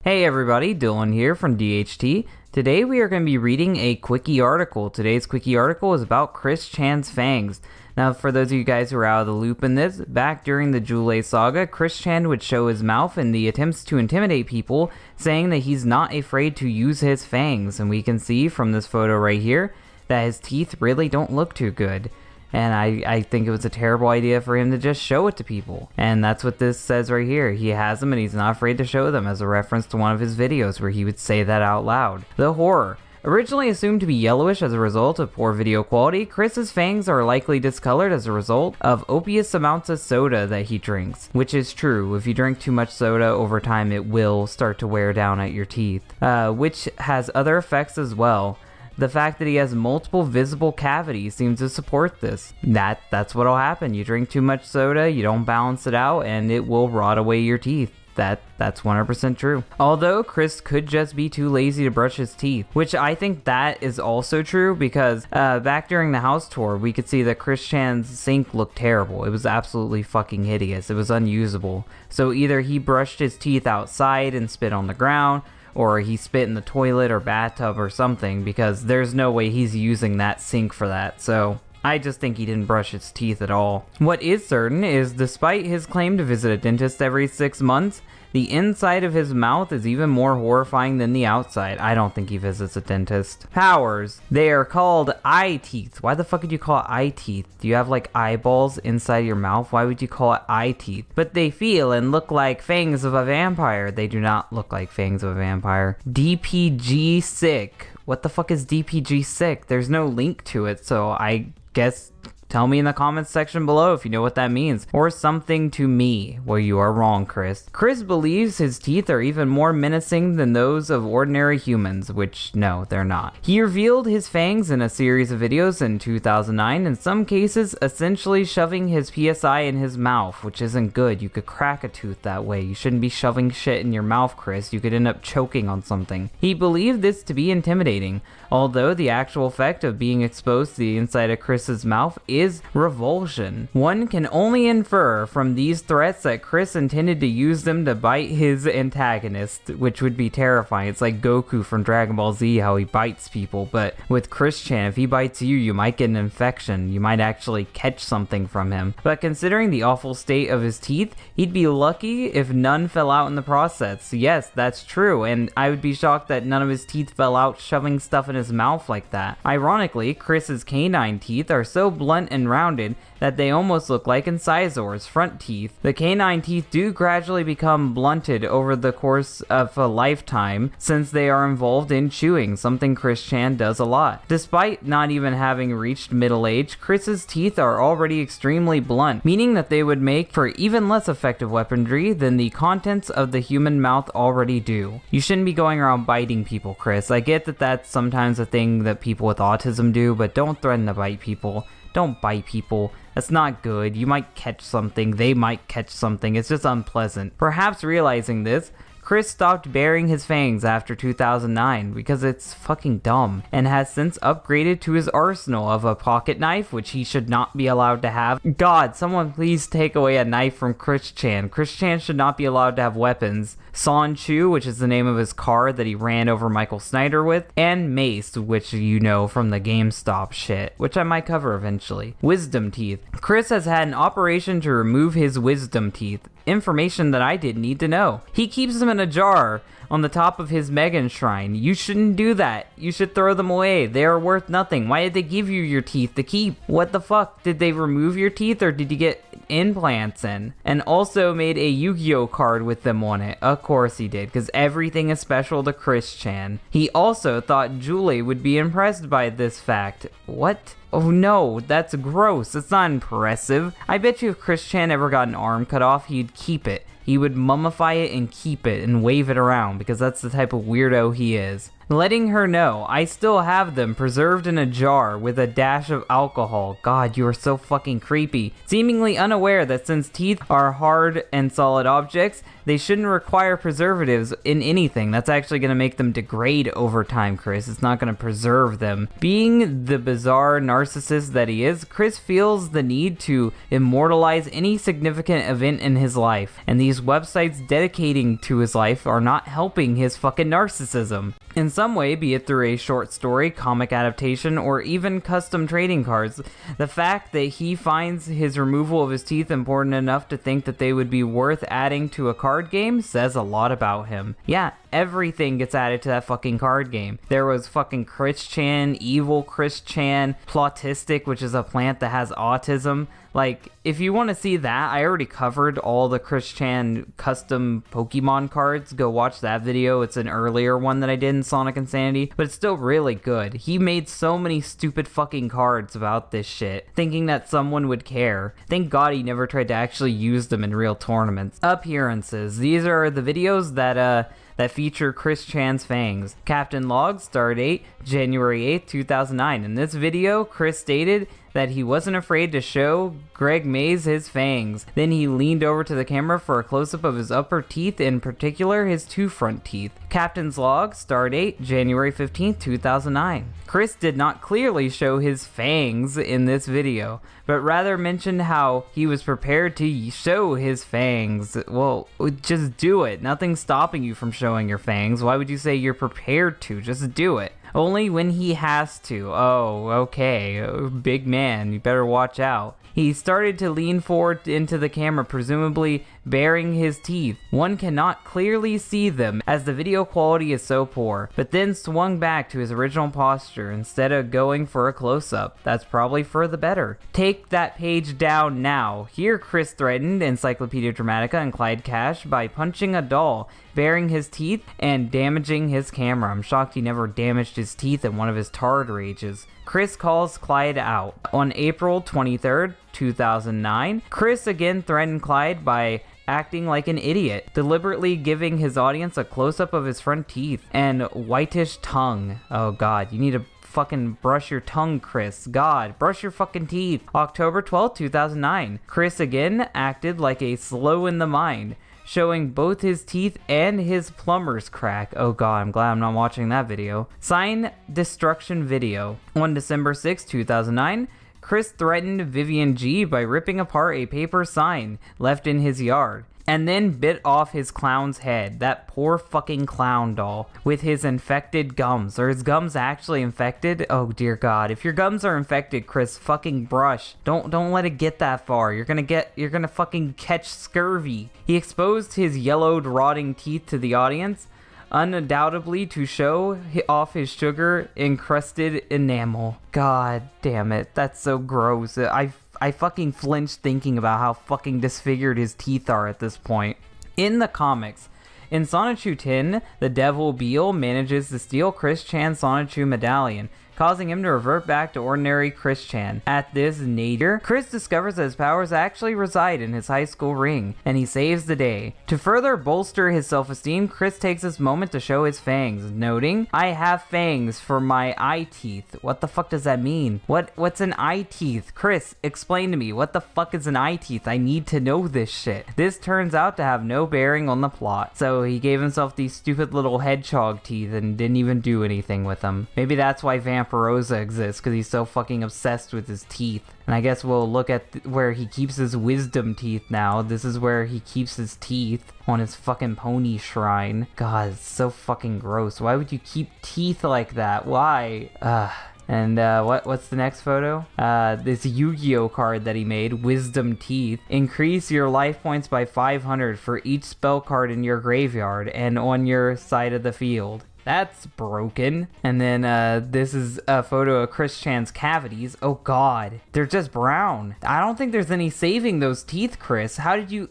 Hey everybody, Dylan here from DHT. Today we are going to be reading a quickie article. Today's quickie article is about Chris Chan's Fangs. Now, for those of you guys who are out of the loop in this, back during the Jule saga, Chris Chan would show his mouth in the attempts to intimidate people, saying that he's not afraid to use his fangs. And we can see from this photo right here that his teeth really don't look too good. And I think it was a terrible idea for him to just show it to people. And that's what this says right here. He has them and he's not afraid to show them, as a reference to one of his videos where he would say that out loud. The horror. Originally assumed to be yellowish as a result of poor video quality, Chris's fangs are likely discolored as a result of copious amounts of soda that he drinks. Which is true. If you drink too much soda over time, it will start to wear down at your teeth. Which has other effects as well. The fact that he has multiple visible cavities seems to support this. That's what'll happen. You drink too much soda, you don't balance it out, and it will rot away your teeth. That's 100% true. Although Chris could just be too lazy to brush his teeth, which I think that is also true because back during the house tour, we could see that Chris Chan's sink looked terrible. It was absolutely fucking hideous. It was unusable. So either he brushed his teeth outside and spit on the ground, or he spit in the toilet or bathtub or something, because there's no way he's using that sink for that. So I just think he didn't brush his teeth at all. What is certain is, despite his claim to visit a dentist every 6 months, the inside of his mouth is even more horrifying than the outside. I don't think he visits a dentist. Powers. They are called eye teeth. Why the fuck would you call it eye teeth? Do you have like eyeballs inside your mouth? Why would you call it eye teeth? But they feel and look like fangs of a vampire. They do not look like fangs of a vampire. CWCki. What the fuck is CWCki? There's no link to it, so I guess tell me in the comments section below if you know what that means, or something to me. Well, you are wrong, Chris. Chris believes his teeth are even more menacing than those of ordinary humans, which no, they're not. He revealed his fangs in a series of videos in 2009, in some cases essentially shoving his PSI in his mouth, which isn't good. You could crack a tooth that way. You shouldn't be shoving shit in your mouth, Chris. You could end up choking on something. He believed this to be intimidating, although the actual effect of being exposed to the inside of Chris's mouth is revulsion. One can only infer from these threats that Chris intended to use them to bite his antagonist, which would be terrifying. It's like Goku from Dragon Ball Z, how he bites people, but with Chris Chan, if he bites you, you might get an infection. You might actually catch something from him. But considering the awful state of his teeth, he'd be lucky if none fell out in the process. Yes, that's true, and I would be shocked that none of his teeth fell out shoving stuff in his mouth like that. Ironically, Chris's canine teeth are so blunt and rounded that they almost look like incisors, front teeth. The canine teeth do gradually become blunted over the course of a lifetime, since they are involved in chewing, something Chris Chan does a lot. Despite not even having reached middle age, Chris's teeth are already extremely blunt, meaning that they would make for even less effective weaponry than the contents of the human mouth already do. You shouldn't be going around biting people, Chris. I get that that's sometimes a thing that people with autism do, but don't threaten to bite people. Don't bite people. That's not good. You might catch something. They might catch something. It's just unpleasant. Perhaps realizing this, Chris stopped baring his fangs after 2009 because it's fucking dumb, and has since upgraded to his arsenal of a pocket knife, which he should not be allowed to have. God, someone please take away a knife from Chris Chan. Chris Chan should not be allowed to have weapons. Son Chu, which is the name of his car that he ran over Michael Snyder with, and mace, which you know from the GameStop shit, which I might cover eventually. Wisdom teeth. Chris has had an operation to remove his wisdom teeth. Information that I didn't need to know. He keeps them in a jar on the top of his Megan shrine. You shouldn't do that. You should throw them away. They are worth nothing. Why did they give you your teeth to keep? What the fuck? Did they remove your teeth, or did you get implants in? And also made a Yu-Gi-Oh card with them on it. Of course he did, because everything is special to Chris Chan. He also thought Julie would be impressed by this fact. What? Oh no, that's gross. It's not impressive. I bet you if Chris Chan ever got an arm cut off, he'd keep it. He would mummify it and keep it and wave it around, because that's the type of weirdo he is. letting her know, "I still have them preserved in a jar with a dash of alcohol." God, you are so fucking creepy. Seemingly unaware that since teeth are hard and solid objects, they shouldn't require preservatives in anything. That's actually going to make them degrade over time, Chris. It's not going to preserve them. Being the bizarre narcissist that he is, Chris feels the need to immortalize any significant event in his life, and these websites dedicating to his life are not helping his fucking narcissism. In some way, be it through a short story, comic adaptation, or even custom trading cards, the fact that he finds his removal of his teeth important enough to think that they would be worth adding to a card game says a lot about him. Yeah, everything gets added to that fucking card game. There was fucking Chris Chan, Evil Chris Chan, Plautistic, which is a plant that has autism. Like, if you want to see that, I already covered all the Chris Chan custom Pokemon cards. Go watch that video. It's an earlier one that I did in Sonic Insanity, but it's still really good. He made so many stupid fucking cards about this shit, thinking that someone would care. Thank God he never tried to actually use them in real tournaments. Appearances. These are the videos that feature Chris Chan's fangs. Captain Log, stardate January 8th, 2009. In this video, Chris stated that he wasn't afraid to show Greg Mays his fangs. Then he leaned over to the camera for a close-up of his upper teeth, in particular his two front teeth. Captain's Log, stardate January 15th, 2009. Chris did not clearly show his fangs in this video, but rather mentioned how he was prepared to show his fangs. Well, just do it. Nothing's stopping you from showing your fangs. Why would you say you're prepared to? Just do it. Only when he has to. Oh, okay. Big man, you better watch out. He started to lean forward into the camera, presumably baring his teeth. One cannot clearly see them as the video quality is so poor, but then swung back to his original posture instead of going for a close-up. That's probably for the better. "Take that page down now." Here Chris threatened Encyclopedia Dramatica and Clyde Cash by punching a doll, baring his teeth, and damaging his camera. I'm shocked he never damaged his teeth in one of his Tard rages. Chris calls Clyde out. On April 23rd, 2009, Chris again threatened Clyde by acting like an idiot, deliberately giving his audience a close-up of his front teeth and whitish tongue. Oh god, you need to fucking brush your tongue, Chris. God, brush your fucking teeth. October 12th, 2009. Chris again acted like a slow in the mind, showing both his teeth and his plumber's crack. Oh god, I'm glad I'm not watching that video. Sign destruction video. On December 6, 2009, Chris threatened Vivian G by ripping apart a paper sign left in his yard, and then bit off his clown's head, that poor fucking clown doll, with his infected gums. Are his gums actually infected? Oh dear god. If your gums are infected, Chris, fucking brush. Don't let it get that far. You're gonna fucking catch scurvy. He exposed his yellowed, rotting teeth to the audience, undoubtedly to show off his sugar encrusted enamel. God damn it, that's so gross. I fucking flinched thinking about how fucking disfigured his teeth are at this point. In the comics, in Sonichu 10, the Devil Beal manages to steal Chris Chan's Sonichu medallion, causing him to revert back to ordinary Chris Chan. At this nadir, Chris discovers that his powers actually reside in his high school ring, and he saves the day. To further bolster his self-esteem, Chris takes this moment to show his fangs, noting, "I have fangs for my eye teeth." What the fuck does that mean? What's an eye teeth? Chris, explain to me, what the fuck is an eye teeth? I need to know this shit. This turns out to have no bearing on the plot, so he gave himself these stupid little hedgehog teeth and didn't even do anything with them. Maybe that's why Vampirosa exists, because he's so fucking obsessed with his teeth. And I guess we'll look at where he keeps his wisdom teeth now. This is where he keeps his teeth, on his fucking pony shrine. God, it's so fucking gross. Why would you keep teeth like that? Why? And what's the next photo? This Yu-Gi-Oh card that he made, Wisdom Teeth. Increase your life points by 500 for each spell card in your graveyard and on your side of the field. That's broken. And then this is a photo of Chris Chan's cavities. Oh god, they're just brown. I don't think there's any saving those teeth, Chris. How did you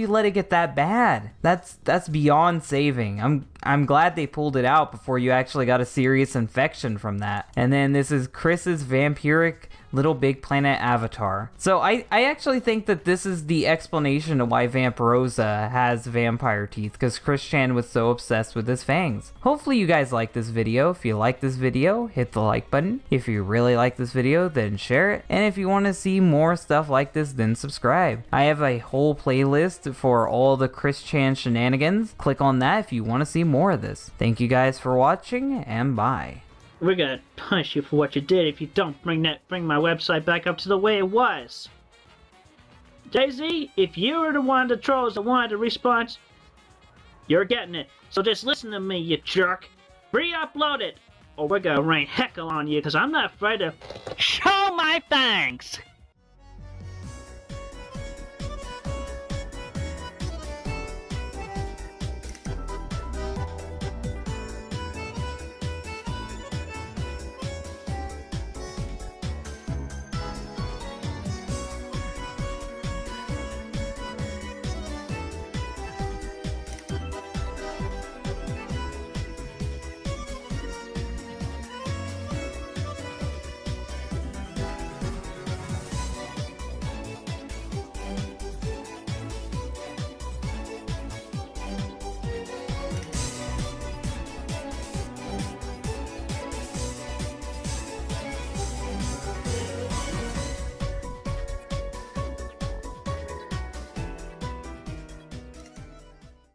let it get that bad? That's beyond saving. I'm glad they pulled it out before you actually got a serious infection from that. And then this is Chris's vampiric Little Big Planet avatar. So I actually think that this is the explanation of why Vamp Rosa has vampire teeth, because Chris Chan was so obsessed with his fangs. Hopefully you guys like this video. If you like this video, hit the like button. If you really like this video, then share it. And if you want to see more stuff like this, then subscribe. I have a whole playlist for all the Chris Chan shenanigans. Click on that if you want to see more of this. Thank you guys for watching, and bye. We're gonna punish you for what you did if you don't bring my website back up to the way it was. Daisy, if you were the one of the trolls that wanted a response, you're getting it. So just listen to me, you jerk. Re-upload it, or we're gonna rain heckle on you, because I'm not afraid to show my fangs.